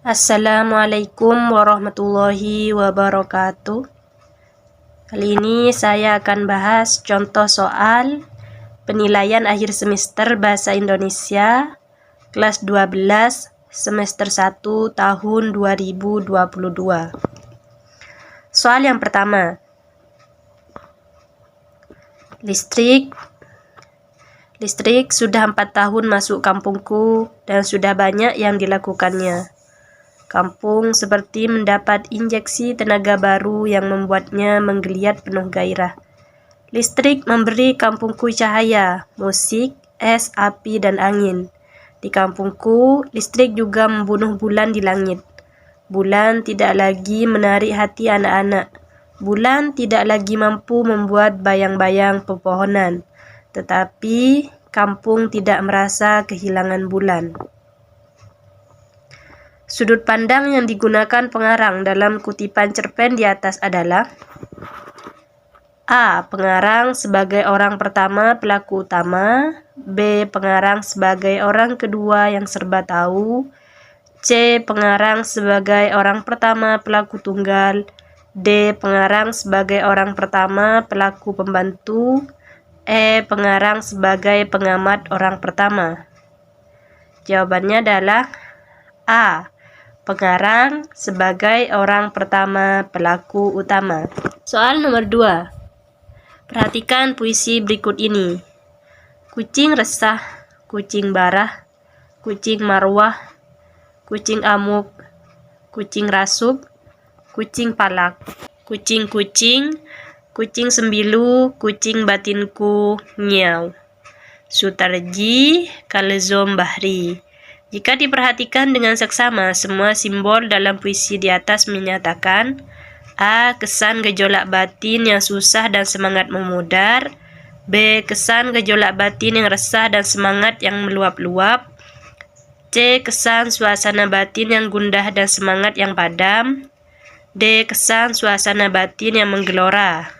Assalamualaikum warahmatullahi wabarakatuh. Kali ini saya akan bahas contoh soal penilaian akhir semester Bahasa Indonesia kelas 12 semester 1 tahun 2022. Soal yang pertama. Listrik sudah 4 tahun masuk kampungku dan sudah banyak yang dilakukannya. Kampung seperti mendapat injeksi tenaga baru yang membuatnya menggeliat penuh gairah. Listrik memberi kampungku cahaya, musik, es, api, dan angin. Di kampungku, listrik juga membunuh bulan di langit. Bulan tidak lagi menarik hati anak-anak. Bulan tidak lagi mampu membuat bayang-bayang pepohonan. Tetapi kampung tidak merasa kehilangan bulan. Sudut pandang yang digunakan pengarang dalam kutipan cerpen di atas adalah: A. Pengarang sebagai orang pertama pelaku utama. B. Pengarang sebagai orang kedua yang serba tahu. C. Pengarang sebagai orang pertama pelaku tunggal. D. Pengarang sebagai orang pertama pelaku pembantu. E. Pengarang sebagai pengamat orang pertama. Jawabannya adalah A. Pengarang sebagai orang pertama pelaku utama. Soal nomor 2. Perhatikan puisi berikut ini. Kucing resah, kucing barah, kucing marwah, kucing amuk, kucing rasuk, kucing palak, kucing-kucing, kucing sembilu, kucing batinku, nyaw. Sutarji Kalezom Bahri. Jika diperhatikan dengan seksama, semua simbol dalam puisi di atas menyatakan: A. Kesan gejolak batin yang susah dan semangat memudar. B. Kesan gejolak batin yang resah dan semangat yang meluap-luap. C. Kesan suasana batin yang gundah dan semangat yang padam. D. Kesan suasana batin yang menggelora.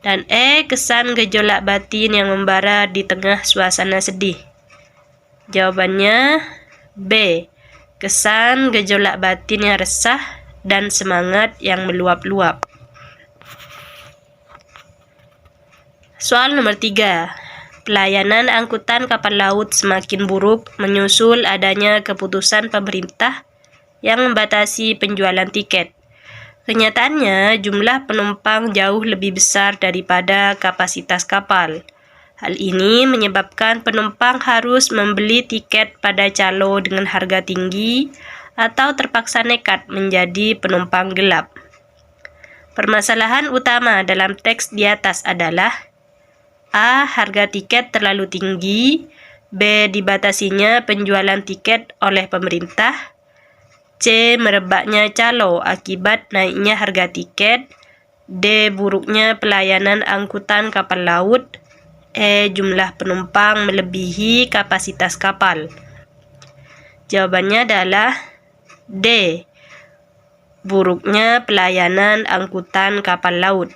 Dan E. Kesan gejolak batin yang membara di tengah suasana sedih. Jawabannya B. Kesan gejolak batin yang resah dan semangat yang meluap-luap. Soal nomor 3. Pelayanan angkutan kapal laut semakin buruk menyusul adanya keputusan pemerintah yang membatasi penjualan tiket. Kenyataannya, jumlah penumpang jauh lebih besar daripada kapasitas kapal. Hal ini menyebabkan penumpang harus membeli tiket pada calo dengan harga tinggi atau terpaksa nekat menjadi penumpang gelap. Permasalahan utama dalam teks di atas adalah: A. Harga tiket terlalu tinggi. B. Dibatasinya penjualan tiket oleh pemerintah. C. Merebaknya calo akibat naiknya harga tiket. D. Buruknya pelayanan angkutan kapal laut. E. Jumlah penumpang melebihi kapasitas kapal. Jawabannya adalah D. Buruknya pelayanan angkutan kapal laut.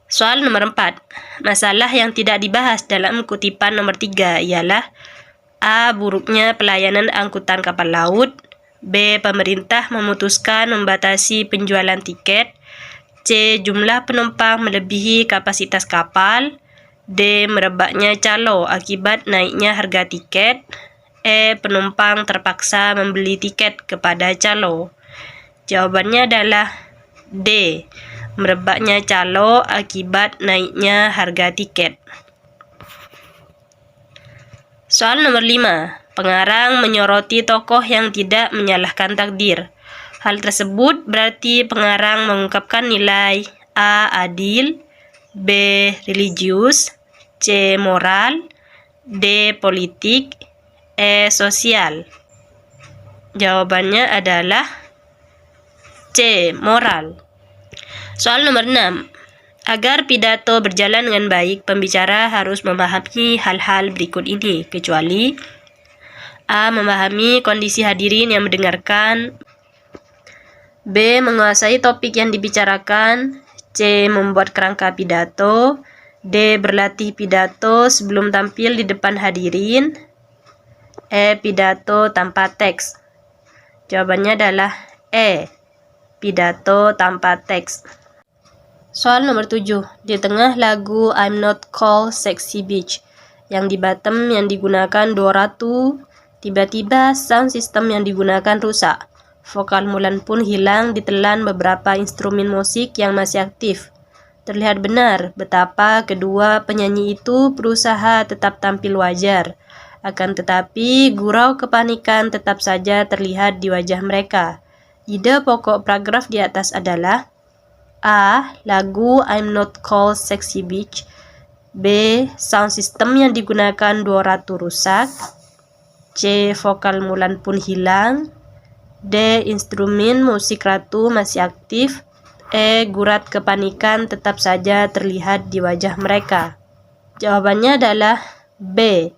Soal nomor 4. Masalah yang tidak dibahas dalam kutipan nomor 3 ialah: A. Buruknya pelayanan angkutan kapal laut. B. Pemerintah memutuskan membatasi penjualan tiket. C. Jumlah penumpang melebihi kapasitas kapal. D. Merebaknya calo akibat naiknya harga tiket. E. Penumpang terpaksa membeli tiket kepada calo. Jawabannya adalah D. Merebaknya calo akibat naiknya harga tiket. Soal nomor 5. Pengarang menyoroti tokoh yang tidak menyalahkan takdir. Hal tersebut berarti pengarang mengungkapkan nilai: A. Adil, B. Religius, C. Moral, D. Politik, E. Sosial. Jawabannya adalah C. Moral. Soal nomor 6. Agar pidato berjalan dengan baik, pembicara harus memahami hal-hal berikut ini, kecuali: A. Memahami kondisi hadirin yang mendengarkan. B. Menguasai topik yang dibicarakan. C. Membuat kerangka pidato. D. Berlatih pidato sebelum tampil di depan hadirin. E. Pidato tanpa teks. Jawabannya adalah E. Pidato tanpa teks. Soal nomor 7. Di tengah lagu I'm Not Called Sexy Bitch yang di bottom yang digunakan do ratu, tiba-tiba sound system yang digunakan rusak. Vokal Mulan pun hilang ditelan beberapa instrumen musik yang masih aktif. Terlihat benar betapa kedua penyanyi itu berusaha tetap tampil wajar. Akan tetapi, gurau kepanikan tetap saja terlihat di wajah mereka. Ide pokok paragraf di atas adalah A. Lagu I'm Not Called Sexy Bitch. B. Sound system yang digunakan do ratu rusak. C. Vokal Mulan pun hilang. D. Instrumen musik ratu masih aktif. E. Gurat kepanikan tetap saja terlihat di wajah mereka. Jawabannya adalah B.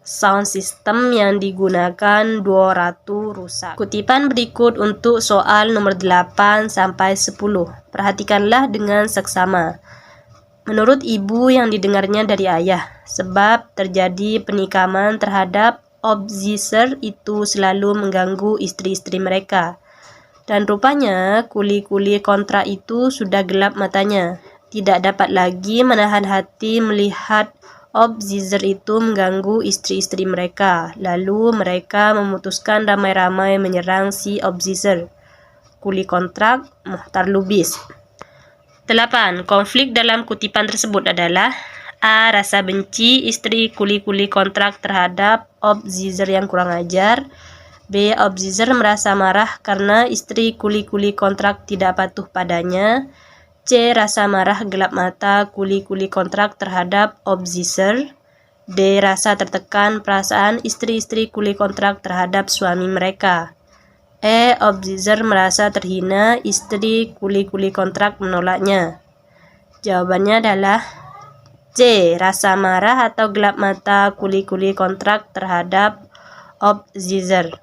Sound system yang digunakan do ratu rusak. Kutipan berikut untuk soal nomor 8 sampai 10. Perhatikanlah dengan seksama. Menurut ibu yang didengarnya dari ayah, sebab terjadi penikaman terhadap obsessor itu selalu mengganggu istri-istri mereka. Dan rupanya kuli-kuli kontrak itu sudah gelap matanya. Tidak dapat lagi menahan hati melihat obsessor itu mengganggu istri-istri mereka. Lalu mereka memutuskan ramai-ramai menyerang si obsessor. Kuli kontrak Muhtar Lubis. 8. Konflik dalam kutipan tersebut adalah A. Rasa benci istri kuli-kuli kontrak terhadap obsessor yang kurang ajar. B. Obsessor merasa marah karena istri kuli-kuli kontrak tidak patuh padanya. C. Rasa marah gelap mata kuli-kuli kontrak terhadap obsessor. D. Rasa tertekan perasaan istri-istri kuli kontrak terhadap suami mereka. E. Obsessor merasa terhina istri kuli-kuli kontrak menolaknya. Jawabannya adalah C. Rasa marah atau gelap mata kuli-kuli kontrak terhadap obsessor.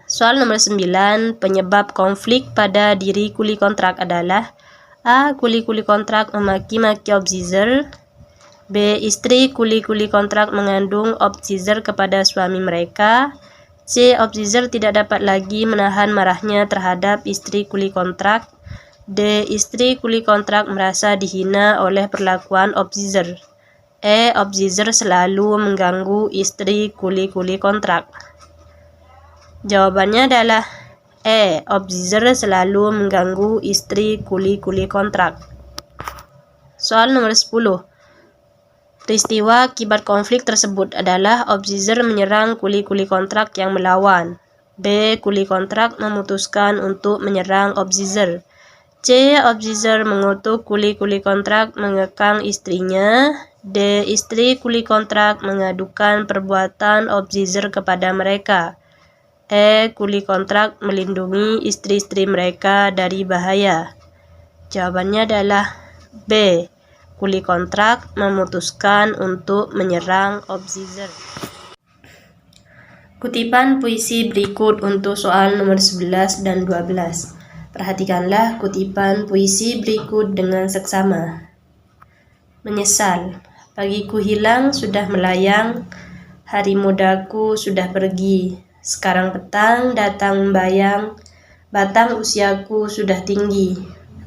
Soal nomor 9. Penyebab konflik pada diri kuli kontrak adalah A. Kuli-kuli kontrak memaki-maki obsessor. B. Istri kuli-kuli kontrak mengandung obsessor kepada suami mereka. C. Obsessor tidak dapat lagi menahan marahnya terhadap istri kuli kontrak. D. Istri kuli kontrak merasa dihina oleh perlakuan obsessor. E. Obsessor selalu mengganggu istri kuli-kuli kontrak. Jawabannya adalah E. Obsessor selalu mengganggu istri kuli-kuli kontrak. Soal nomor 10. Peristiwa akibat konflik tersebut adalah obsessor menyerang kuli-kuli kontrak yang melawan. B. Kuli kontrak memutuskan untuk menyerang obsessor. C. Obsessor mengutuk kuli-kuli kontrak mengekang istrinya. D. Istri kuli kontrak mengadukan perbuatan obsessor kepada mereka. E. Kuli kontrak melindungi istri-istri mereka dari bahaya. Jawabannya adalah B. Kuli kontrak memutuskan untuk menyerang obsessor. Kutipan puisi berikut untuk soal nomor 11 dan 12. Perhatikanlah kutipan puisi berikut dengan seksama. Menyesal, pagiku hilang sudah melayang, hari mudaku sudah pergi, sekarang petang datang membayang, batang usiaku sudah tinggi.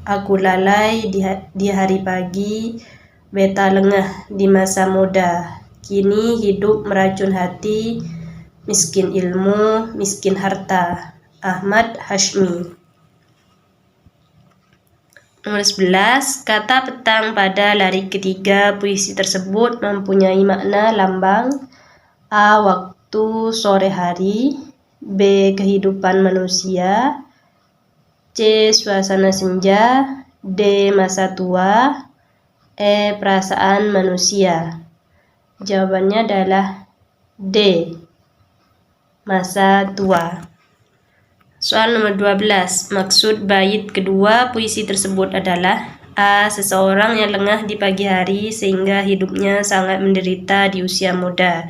Aku lalai di hari pagi, beta lengah di masa muda. Kini hidup meracun hati, miskin ilmu, miskin harta. Ahmad Hashmi. Nomor 11. Kata petang pada lari ketiga puisi tersebut mempunyai makna lambang. A. Waktu sore hari. B. Kehidupan manusia. C. Suasana senja. D. Masa tua. E. Perasaan manusia. Jawabannya adalah D. Masa tua. Soal nomor 12. Maksud bait kedua puisi tersebut adalah A. Seseorang yang lengah di pagi hari sehingga hidupnya sangat menderita di usia muda.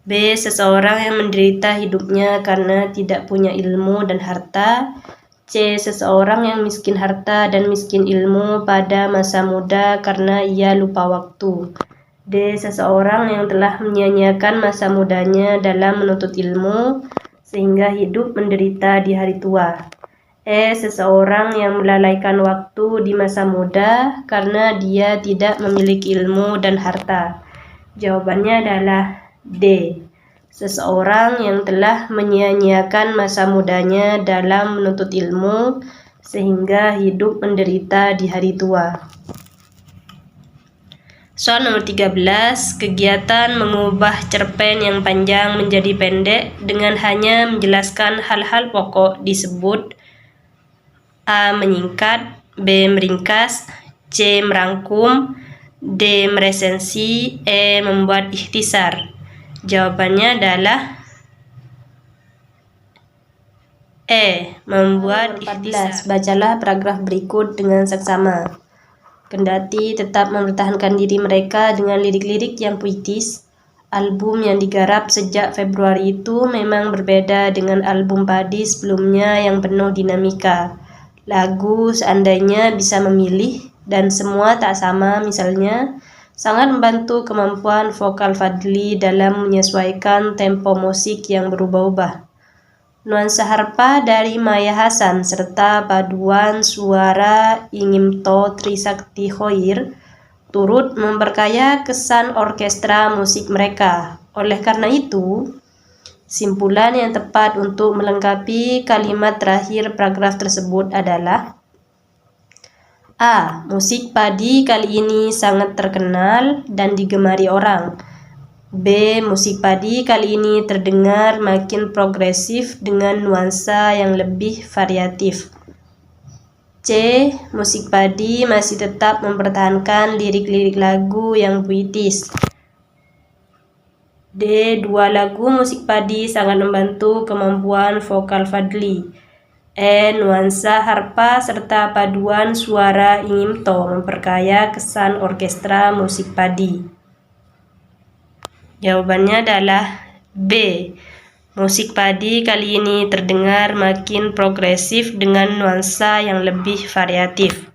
B. Seseorang yang menderita hidupnya karena tidak punya ilmu dan harta. C. Seseorang yang miskin harta dan miskin ilmu pada masa muda karena ia lupa waktu. D. Seseorang yang telah menyia-nyiakan masa mudanya dalam menuntut ilmu sehingga hidup menderita di hari tua. E. Seseorang yang melalaikan waktu di masa muda karena dia tidak memiliki ilmu dan harta. Jawabannya adalah D. Seseorang yang telah menyia-nyiakan masa mudanya dalam menuntut ilmu sehingga hidup menderita di hari tua. Soal nomor 13, kegiatan mengubah cerpen yang panjang menjadi pendek dengan hanya menjelaskan hal-hal pokok disebut A. Menyingkat, B. Meringkas, C. Merangkum, D. Meresensi, E. Membuat ikhtisar. Jawabannya adalah E. Membuat ikhtisar. Bacalah paragraf berikut dengan seksama. Kendati tetap mempertahankan diri mereka dengan lirik-lirik yang puitis, album yang digarap sejak Februari itu memang berbeda dengan album Padi sebelumnya yang penuh dinamika. Lagu seandainya bisa memilih dan semua tak sama misalnya, sangat membantu kemampuan vokal Fadli dalam menyesuaikan tempo musik yang berubah-ubah. Nuansa harpa dari Maya Hasan serta paduan suara Ingimto Trisakti Khoir turut memperkaya kesan orkestra musik mereka. Oleh karena itu, simpulan yang tepat untuk melengkapi kalimat terakhir paragraf tersebut adalah A. Musik Padi kali ini sangat terkenal dan digemari orang. B. Musik Padi kali ini terdengar makin progresif dengan nuansa yang lebih variatif. C. Musik Padi masih tetap mempertahankan lirik-lirik lagu yang puitis. D. Dua lagu musik Padi sangat membantu kemampuan vokal Fadli. E. Nuansa harpa serta paduan suara Ingimto memperkaya kesan orkestra musik Padi. Jawabannya adalah B. Musik Padi kali ini terdengar makin progresif dengan nuansa yang lebih variatif.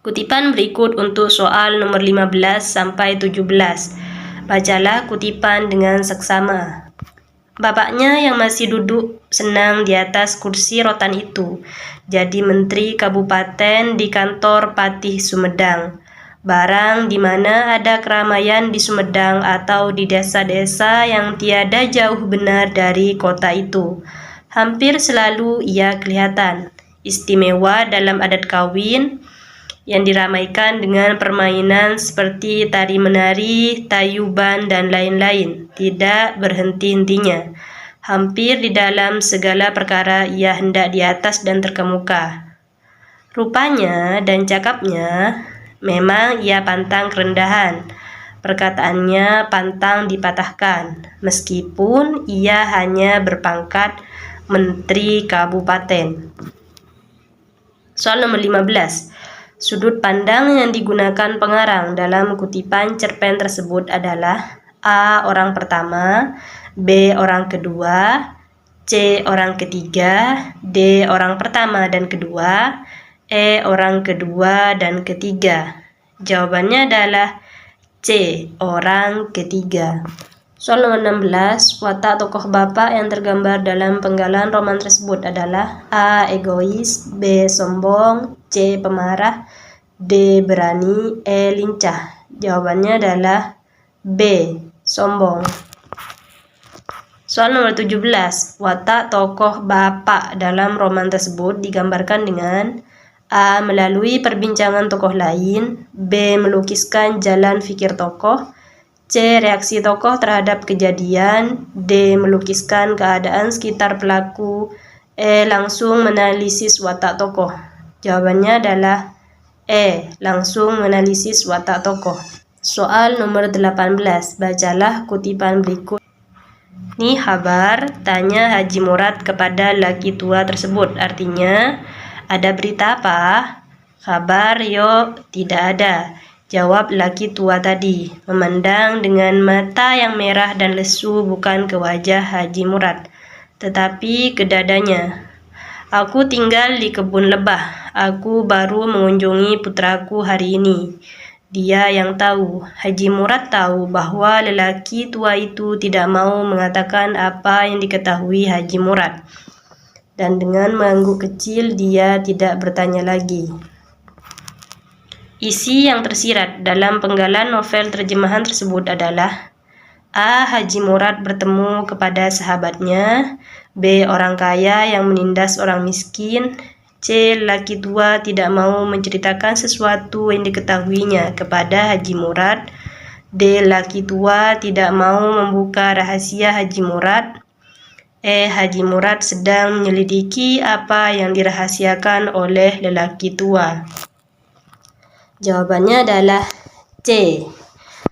Kutipan berikut untuk soal nomor 15 sampai 17. Bacalah kutipan dengan seksama. Bapaknya yang masih duduk senang di atas kursi rotan itu, jadi menteri kabupaten di kantor Patih Sumedang. Barang di mana ada keramaian di Sumedang atau di desa-desa yang tiada jauh benar dari kota itu, hampir selalu ia kelihatan. Istimewa dalam adat kawin yang diramaikan dengan permainan seperti tari menari, tayuban, dan lain-lain, tidak berhenti-hentinya. Hampir di dalam segala perkara ia hendak di atas dan terkemuka. Rupanya dan cakapnya memang ia pantang kerendahan, perkataannya pantang dipatahkan, meskipun ia hanya berpangkat menteri kabupaten. Soal nomor 15. Sudut pandang yang digunakan pengarang dalam kutipan cerpen tersebut adalah A. Orang pertama, B. Orang kedua, C. Orang ketiga, D. Orang pertama dan kedua, E. Orang kedua dan ketiga. Jawabannya adalah C. Orang ketiga. Soal nomor 16, watak tokoh bapak yang tergambar dalam penggalan roman tersebut adalah A. Egois, B. Sombong, C. Pemarah, D. Berani, E. Lincah. Jawabannya adalah B. Sombong. Soal nomor 17, watak tokoh bapak dalam roman tersebut digambarkan dengan A. Melalui perbincangan tokoh lain, B. Melukiskan jalan fikir tokoh, C. Reaksi tokoh terhadap kejadian, D. Melukiskan keadaan sekitar pelaku, E. Langsung menanalisis watak tokoh. Jawabannya adalah E. Langsung menanalisis watak tokoh. Soal nomor 18, bacalah kutipan berikut. Ni kabar, tanya Haji Murad kepada laki tua tersebut. Artinya, ada berita apa? Kabar, yo, tidak ada. Jawab laki tua tadi, memandang dengan mata yang merah dan lesu bukan ke wajah Haji Murad, tetapi ke dadanya. Aku tinggal di kebun lebah. Aku baru mengunjungi putraku hari ini. dia yang tahu. Haji Murad tahu bahwa lelaki tua itu tidak mau mengatakan apa yang diketahui Haji Murad. Dan dengan mengangguk kecil, dia tidak bertanya lagi. Isi yang tersirat dalam penggalan novel terjemahan tersebut adalah: A. Haji Murad bertemu kepada sahabatnya. B. Orang kaya yang menindas orang miskin. C. Lelaki tua tidak mau menceritakan sesuatu yang diketahuinya kepada Haji Murad. D. Lelaki tua tidak mau membuka rahasia Haji Murad. E. Haji Murad sedang menyelidiki apa yang dirahasiakan oleh lelaki tua. Jawabannya adalah C.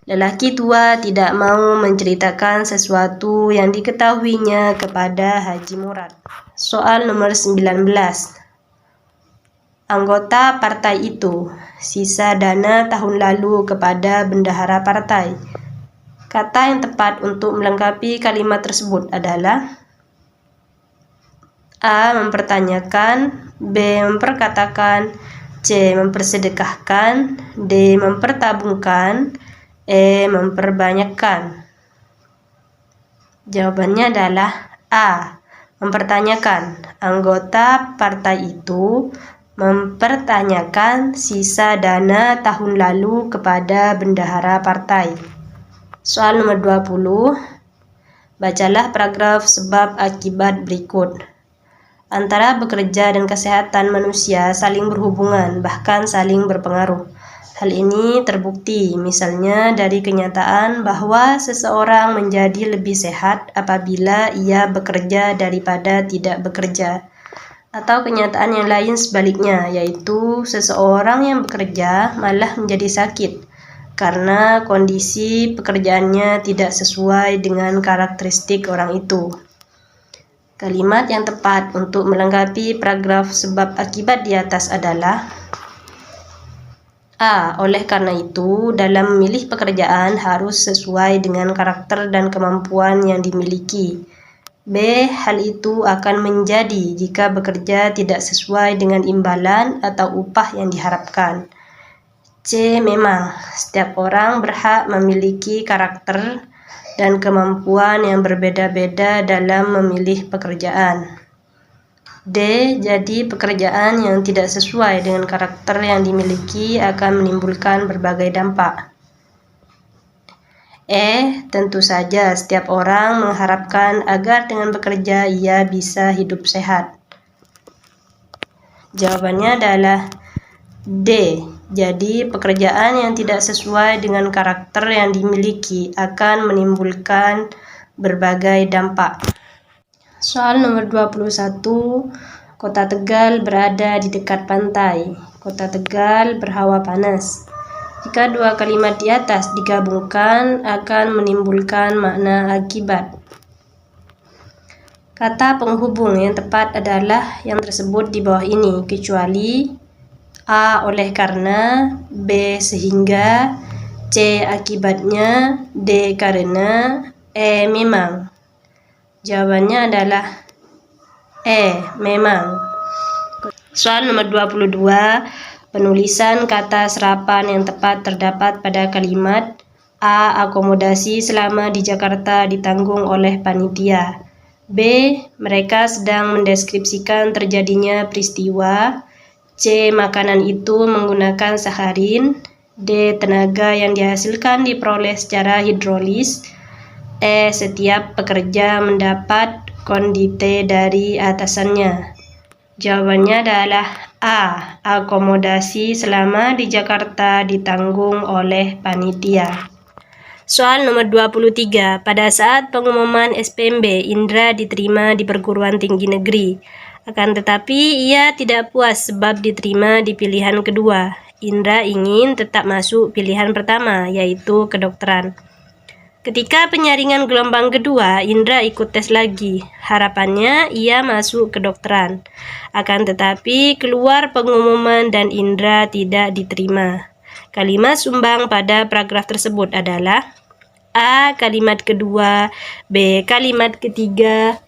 Lelaki tua tidak mau menceritakan sesuatu yang diketahuinya kepada Haji Murad. Soal nomor 19. Anggota partai itu sisa dana tahun lalu kepada bendahara partai. Kata yang tepat untuk melengkapi kalimat tersebut adalah: A. Mempertanyakan. B. Memperkatakan. C. Mempersedekahkan. D. Mempertabungkan. E. Memperbanyakkan. Jawabannya adalah A. Mempertanyakan. Anggota partai itu mempertanyakan sisa dana tahun lalu kepada bendahara partai. Soal nomor 20. Bacalah paragraf sebab akibat berikut. Antara bekerja dan kesehatan manusia saling berhubungan, bahkan saling berpengaruh. Hal ini terbukti misalnya dari kenyataan bahwa seseorang menjadi lebih sehat apabila ia bekerja daripada tidak bekerja. Atau kenyataan yang lain sebaliknya, yaitu seseorang yang bekerja malah menjadi sakit karena kondisi pekerjaannya tidak sesuai dengan karakteristik orang itu. Kalimat yang tepat untuk melengkapi paragraf sebab akibat di atas adalah: A. Oleh karena itu, dalam memilih pekerjaan harus sesuai dengan karakter dan kemampuan yang dimiliki. B. Hal itu akan menjadi jika bekerja tidak sesuai dengan imbalan atau upah yang diharapkan. C. Memang, setiap orang berhak memiliki karakter dan kemampuan yang berbeda-beda dalam memilih pekerjaan. D. Jadi pekerjaan yang tidak sesuai dengan karakter yang dimiliki akan menimbulkan berbagai dampak. E. Tentu saja setiap orang mengharapkan agar dengan bekerja ia bisa hidup sehat. Jawabannya adalah D. Jadi pekerjaan yang tidak sesuai dengan karakter yang dimiliki akan menimbulkan berbagai dampak. Soal nomor 21. Kota Tegal berada di dekat pantai. Kota Tegal berhawa panas. Jika dua kalimat di atas digabungkan akan menimbulkan makna akibat. Kata penghubung yang tepat adalah yang tersebut di bawah ini, kecuali: A. Oleh karena. B. Sehingga. C. Akibatnya. D. Karena. E. Memang. Jawabannya adalah E. Memang. Soal nomor 22. Penulisan kata serapan yang tepat terdapat pada kalimat: A. Akomodasi selama di Jakarta ditanggung oleh panitia. B. Mereka sedang mendeskripsikan terjadinya peristiwa. C. Makanan itu menggunakan saharin. D. Tenaga yang dihasilkan diperoleh secara hidrolis. E. Setiap pekerja mendapat kondite dari atasannya. Jawabannya adalah A. Akomodasi selama di Jakarta ditanggung oleh panitia. Soal nomor 23. Pada saat pengumuman SPMB, Indra diterima di perguruan tinggi negeri. Akan tetapi ia tidak puas sebab diterima di pilihan kedua. Indra ingin tetap masuk pilihan pertama, yaitu kedokteran. Ketika penyaringan gelombang kedua, Indra ikut tes lagi. Harapannya ia masuk kedokteran. Akan tetapi keluar pengumuman dan Indra tidak diterima. Kalimat sumbang pada paragraf tersebut adalah: A. Kalimat kedua. B. Kalimat ketiga.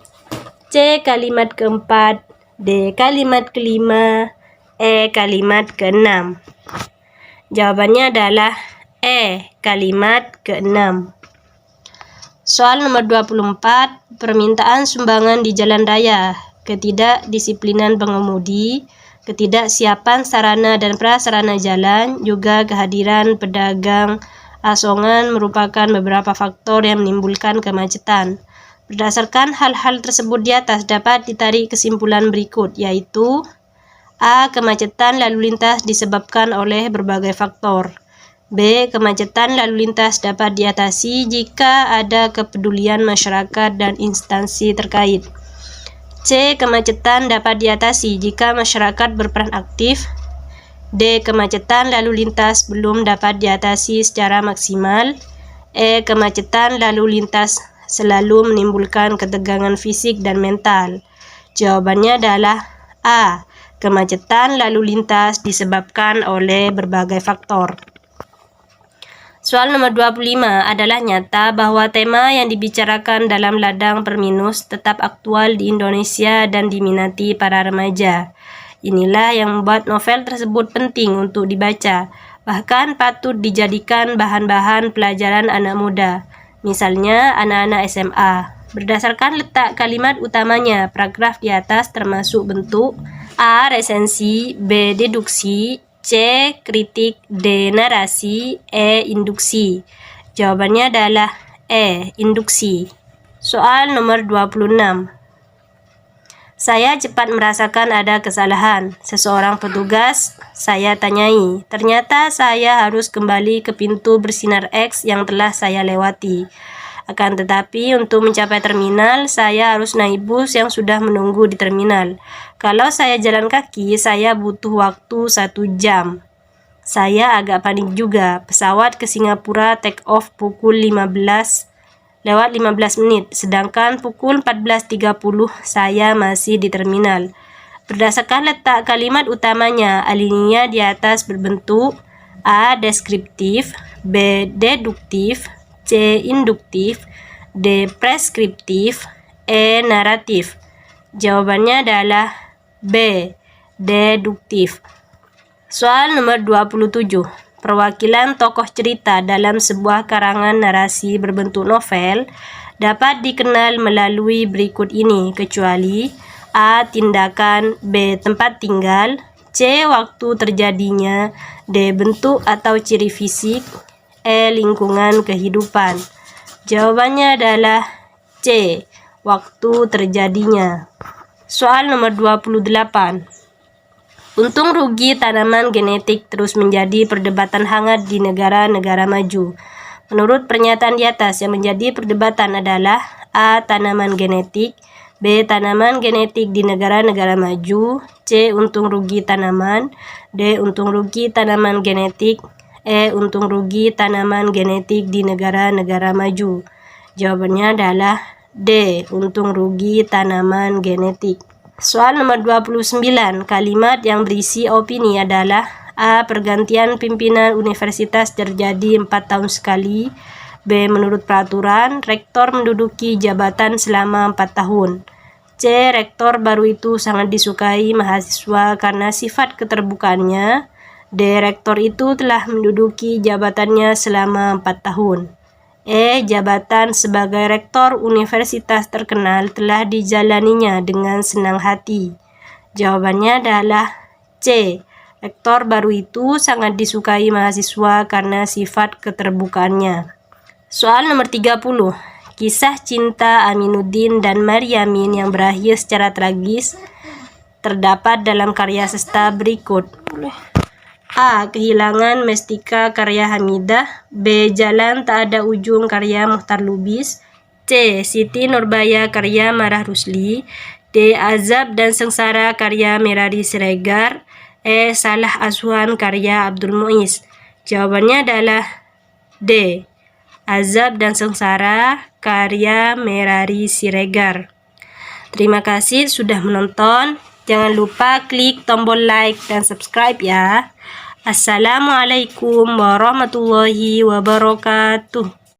C. Kalimat keempat. D. Kalimat kelima. E. Kalimat keenam. Jawabannya adalah E, kalimat ke-6. Soal nomor 24, permintaan sumbangan di jalan raya, ketidakdisiplinan pengemudi, ketidaksiapan sarana dan prasarana jalan, juga kehadiran pedagang asongan merupakan beberapa faktor yang menimbulkan kemacetan. Berdasarkan hal-hal tersebut di atas dapat ditarik kesimpulan berikut, yaitu A. Kemacetan lalu lintas disebabkan oleh berbagai faktor. B. Kemacetan lalu lintas dapat diatasi jika ada kepedulian masyarakat dan instansi terkait. C. Kemacetan dapat diatasi jika masyarakat berperan aktif. D. Kemacetan lalu lintas belum dapat diatasi secara maksimal. E. Kemacetan lalu lintas selalu menimbulkan ketegangan fisik dan mental. Jawabannya adalah A. Kemacetan lalu lintas disebabkan oleh berbagai faktor. Soal nomor 25 adalah nyata bahwa tema yang dibicarakan dalam ladang perminus tetap aktual di Indonesia dan diminati para remaja. Inilah yang membuat novel tersebut penting untuk dibaca, bahkan patut dijadikan bahan-bahan pelajaran anak muda, misalnya anak-anak SMA. Berdasarkan letak kalimat utamanya, paragraf di atas termasuk bentuk A. Resensi, B. Deduksi, C. Kritik, D. Narasi, E. Induksi. Jawabannya adalah E. Induksi. Soal nomor 26. Saya cepat merasakan ada kesalahan. Seseorang petugas saya tanyai. Ternyata saya harus kembali ke pintu bersinar X yang telah saya lewati. Akan tetapi untuk mencapai terminal, saya harus naik bus yang sudah menunggu di terminal. Kalau saya jalan kaki, saya butuh waktu 1 jam. Saya agak panik juga. Pesawat ke Singapura take off pukul 15 menit, sedangkan pukul 14.30 saya masih di terminal. Berdasarkan letak kalimat utamanya, alinea di atas berbentuk A. Deskriptif, B. Deduktif, C. Induktif, D. Preskriptif, E. Naratif. Jawabannya adalah B. Deduktif. Soal nomor 27. Perwakilan tokoh cerita dalam sebuah karangan narasi berbentuk novel dapat dikenal melalui berikut ini, kecuali A. Tindakan, B. Tempat tinggal, C. Waktu terjadinya, D. Bentuk atau ciri fisik, E. Lingkungan kehidupan. Jawabannya adalah C. Waktu terjadinya. Soal nomor 28. Untung rugi tanaman genetik terus menjadi perdebatan hangat di negara-negara maju. Menurut pernyataan di atas, yang menjadi perdebatan adalah A. Tanaman genetik, B. Tanaman genetik di negara-negara maju, C. Untung rugi tanaman, D. Untung rugi tanaman genetik, E. Untung rugi tanaman genetik di negara-negara maju. Jawabannya adalah D. Untung rugi tanaman genetik. Soal nomor 29. Kalimat yang berisi opini adalah A. Pergantian pimpinan universitas terjadi 4 tahun sekali, B. Menurut peraturan, rektor menduduki jabatan selama 4 tahun, C. Rektor baru itu sangat disukai mahasiswa karena sifat keterbukaannya, D. Rektor itu telah menduduki jabatannya selama 4 tahun, E. Jabatan sebagai rektor universitas terkenal telah dijalaninya dengan senang hati. Jawabannya adalah C. Rektor baru itu sangat disukai mahasiswa karena sifat keterbukaannya. Soal nomor 30. Kisah cinta Aminuddin dan Maryamin yang berakhir secara tragis terdapat dalam karya sastra berikut. A. Kehilangan Mestika karya Hamidah, B. Jalan Tak Ada Ujung karya Muhtar Lubis, C. Siti Nurbaya karya Marah Rusli, D. Azab dan Sengsara karya Merari Siregar, E. Salah Asuhan karya Abdul Muiz. Jawabannya adalah D. Azab dan Sengsara karya Merari Siregar. Terima kasih sudah menonton. Jangan lupa klik tombol like dan subscribe ya. Assalamualaikum warahmatullahi wabarakatuh.